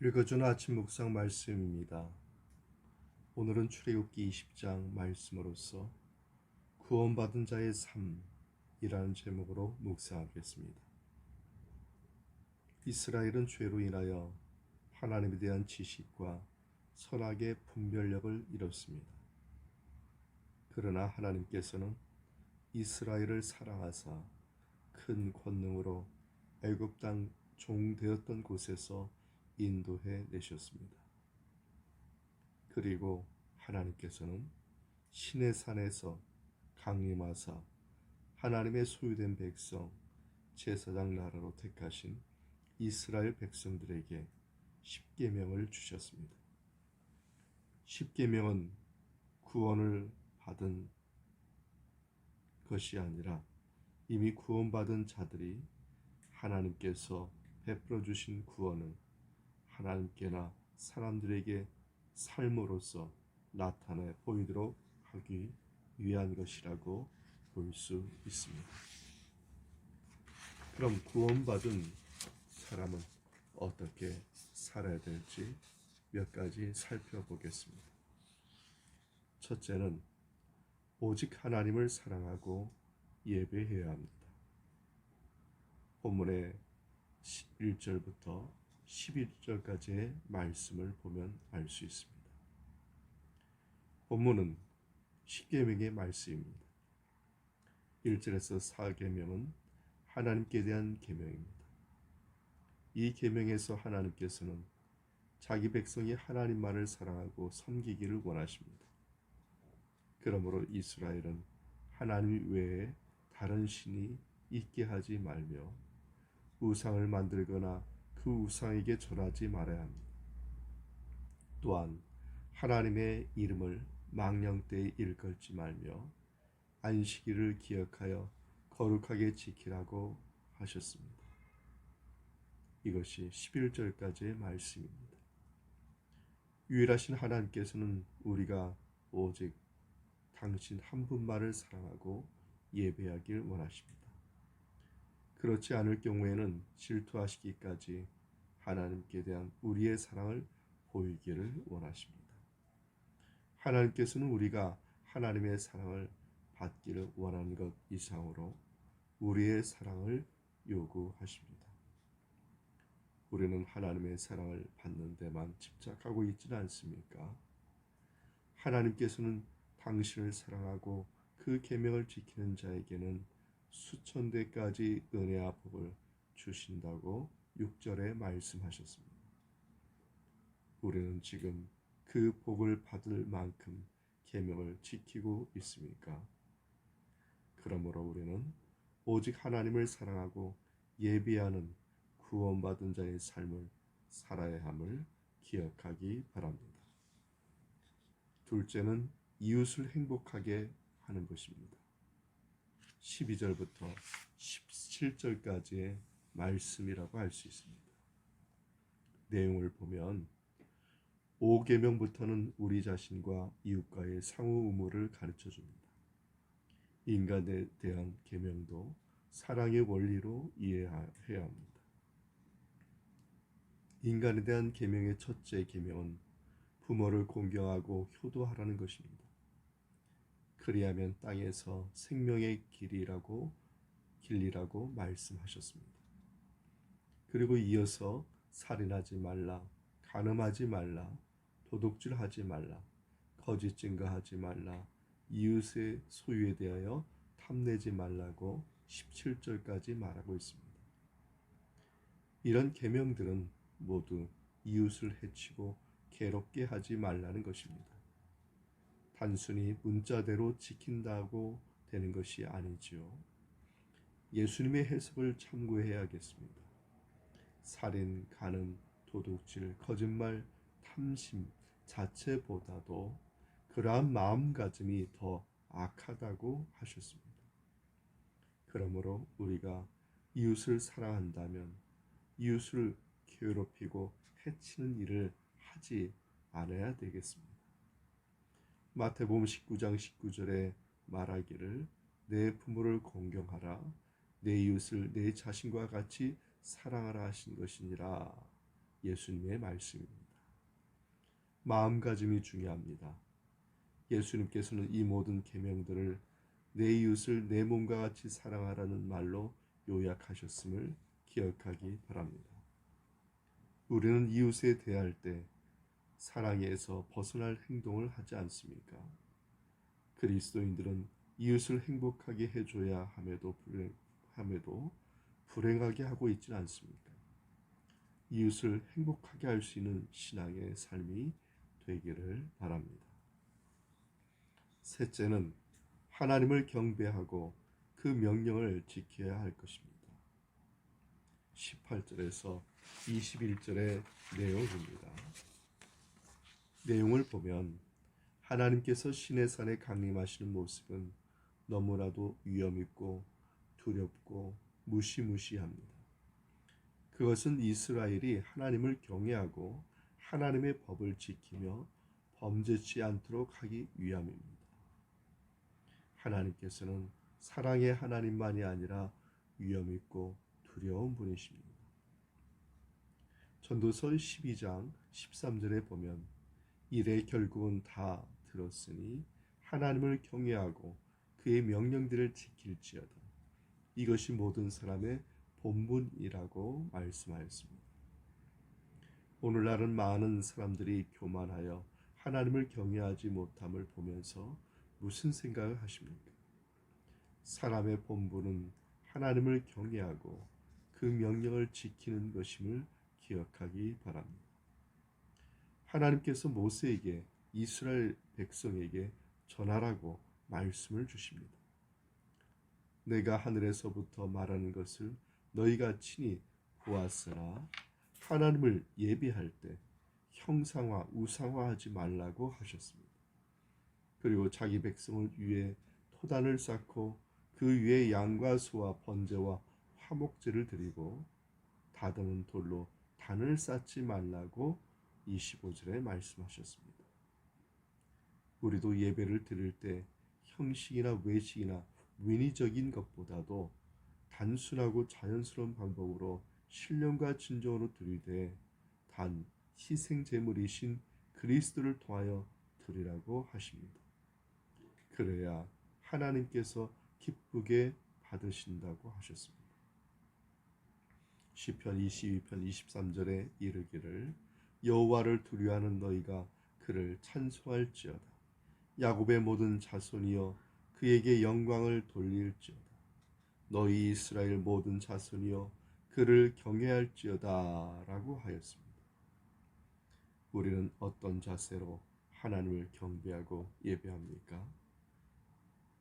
읽어주는 아침 묵상 말씀입니다. 오늘은 출애굽기 20장 말씀으로서 구원받은 자의 삶이라는 제목으로 묵상하겠습니다. 이스라엘은 죄로 인하여 하나님에 대한 지식과 선악의 분별력을 잃었습니다. 그러나 하나님께서는 이스라엘을 사랑하사 큰 권능으로 애굽 땅 종되었던 곳에서 인도해 내셨습니다. 그리고 하나님께서는 시내 산에서 강림하사 하나님의 소유된 백성 제사장 나라로 택하신 이스라엘 백성들에게 십계명을 주셨습니다. 십계명은 구원을 받은 것이 아니라 이미 구원받은 자들이 하나님께서 베풀어 주신 구원을 하나님께나 사람들에게 삶으로서 나타내 보이도록 하기 위한 것이라고 볼 수 있습니다. 그럼 구원받은 사람은 어떻게 살아야 될지 몇 가지 살펴보겠습니다. 첫째는 오직 하나님을 사랑하고 예배해야 합니다. 본문의 1절부터 11절까지의 말씀을 보면 알 수 있습니다. 본문은 십계명의 말씀입니다. 1절에서 4계명은 하나님께 대한 계명입니다. 이 계명에서 하나님께서는 자기 백성이 하나님만을 사랑하고 섬기기를 원하십니다. 그러므로 이스라엘은 하나님 외에 다른 신이 있게 하지 말며 우상을 만들거나 그 우상에게 절하지 말아야 합니다. 또한 하나님의 이름을 망령되이 일컬지 말며 안식일을 기억하여 거룩하게 지키라고 하셨습니다. 이것이 11절까지의 말씀입니다. 유일하신 하나님께서는 우리가 오직 당신 한 분만을 사랑하고 예배하길 원하십니다. 그렇지 않을 경우에는 질투하시기까지 하나님께 대한 우리의 사랑을 보이기를 원하십니다. 하나님께서는 우리가 하나님의 사랑을 받기를 원하는 것 이상으로 우리의 사랑을 요구하십니다. 우리는 하나님의 사랑을 받는 데만 집착하고 있지는 않습니까? 하나님께서는 당신을 사랑하고 그 계명을 지키는 자에게는 수천 대까지 은혜와 복을 주신다고 6절에 말씀하셨습니다. 우리는 지금 그 복을 받을 만큼 계명을 지키고 있습니까? 그러므로 우리는 오직 하나님을 사랑하고 예배하는 구원받은 자의 삶을 살아야 함을 기억하기 바랍니다. 둘째는 이웃을 행복하게 하는 것입니다. 12절부터 17절까지의 말씀이라고 할 수 있습니다. 내용을 보면 5계명부터는 우리 자신과 이웃과의 상호 의무를 가르쳐 줍니다. 인간에 대한 계명도 사랑의 원리로 이해해야 합니다. 인간에 대한 계명의 첫째 계명은 부모를 공경하고 효도하라는 것입니다. 그리하면 땅에서 생명의 길이라고 말씀하셨습니다. 그리고 이어서 살인하지 말라, 간음하지 말라, 도둑질하지 말라, 거짓 증거하지 말라, 이웃의 소유에 대하여 탐내지 말라고 17절까지 말하고 있습니다. 이런 계명들은 모두 이웃을 해치고 괴롭게 하지 말라는 것입니다. 단순히 문자대로 지킨다고 되는 것이 아니지요. 예수님의 해석을 참고해야겠습니다. 살인, 간음, 도둑질, 거짓말, 탐심 자체보다도 그러한 마음가짐이 더 악하다고 하셨습니다. 그러므로 우리가 이웃을 사랑한다면 이웃을 괴롭히고 해치는 일을 하지 않아야 되겠습니다. 마태복음 19장 19절에 말하기를 내 부모를 공경하라, 내 이웃을 내 자신과 같이 사랑하라 하신 것이니라 예수님의 말씀입니다. 마음가짐이 중요합니다. 예수님께서는 이 모든 계명들을 내 이웃을 내 몸과 같이 사랑하라는 말로 요약하셨음을 기억하기 바랍니다. 우리는 이웃에 대할 때 사랑에서 벗어날 행동을 하지 않습니까? 그리스도인들은 이웃을 행복하게 해줘야 함에도 불행하게 하고 있지는 않습니까? 이웃을 행복하게 할 수 있는 신앙의 삶이 되기를 바랍니다. 셋째는 하나님을 경배하고 그 명령을 지켜야 할 것입니다. 18절에서 21절의 내용입니다. 내용을 보면 하나님께서 시내산에 강림하시는 모습은 너무나도 위험있고 두렵고 무시무시합니다. 그것은 이스라엘이 하나님을 경외하고 하나님의 법을 지키며 범죄치 않도록 하기 위함입니다. 하나님께서는 사랑의 하나님만이 아니라 위험있고 두려운 분이십니다. 전도서 12장 13절에 보면 이래 결국은 다 들었으니 하나님을 경외하고 그의 명령들을 지킬지어다. 이것이 모든 사람의 본분이라고 말씀하였습니다. 오늘날은 많은 사람들이 교만하여 하나님을 경외하지 못함을 보면서 무슨 생각을 하십니까? 사람의 본분은 하나님을 경외하고 그 명령을 지키는 것임을 기억하기 바랍니다. 하나님께서 모세에게 이스라엘 백성에게 전하라고 말씀을 주십니다. 내가 하늘에서부터 말하는 것을 너희가 친히 보았으나 하나님을 예비할 때 형상화, 우상화하지 말라고 하셨습니다. 그리고 자기 백성을 위해 토단을 쌓고 그 위에 양과 소와 번제와 화목제를 드리고 다듬은 돌로 단을 쌓지 말라고 25절에 말씀하셨습니다. 우리도 예배를 드릴 때 형식이나 외식이나 인위적인 것보다도 단순하고 자연스러운 방법으로 신령과 진정으로 드리되 단 희생 제물이신 그리스도를 통하여 드리라고 하십니다. 그래야 하나님께서 기쁘게 받으신다고 하셨습니다. 시편 22편 23절에 이르기를 여호와를 두려워하는 너희가 그를 찬송할지어다. 야곱의 모든 자손이여 그에게 영광을 돌릴지어다. 너희 이스라엘 모든 자손이여 그를 경외할지어다 라고 하였습니다. 우리는 어떤 자세로 하나님을 경배하고 예배합니까?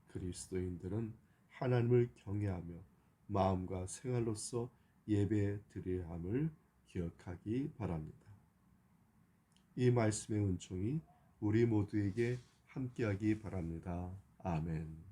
그리스도인들은 하나님을 경외하며 마음과 생활로서 예배 드려야 함을 기억하기 바랍니다. 이 말씀의 은총이 우리 모두에게 함께하기 바랍니다. 아멘.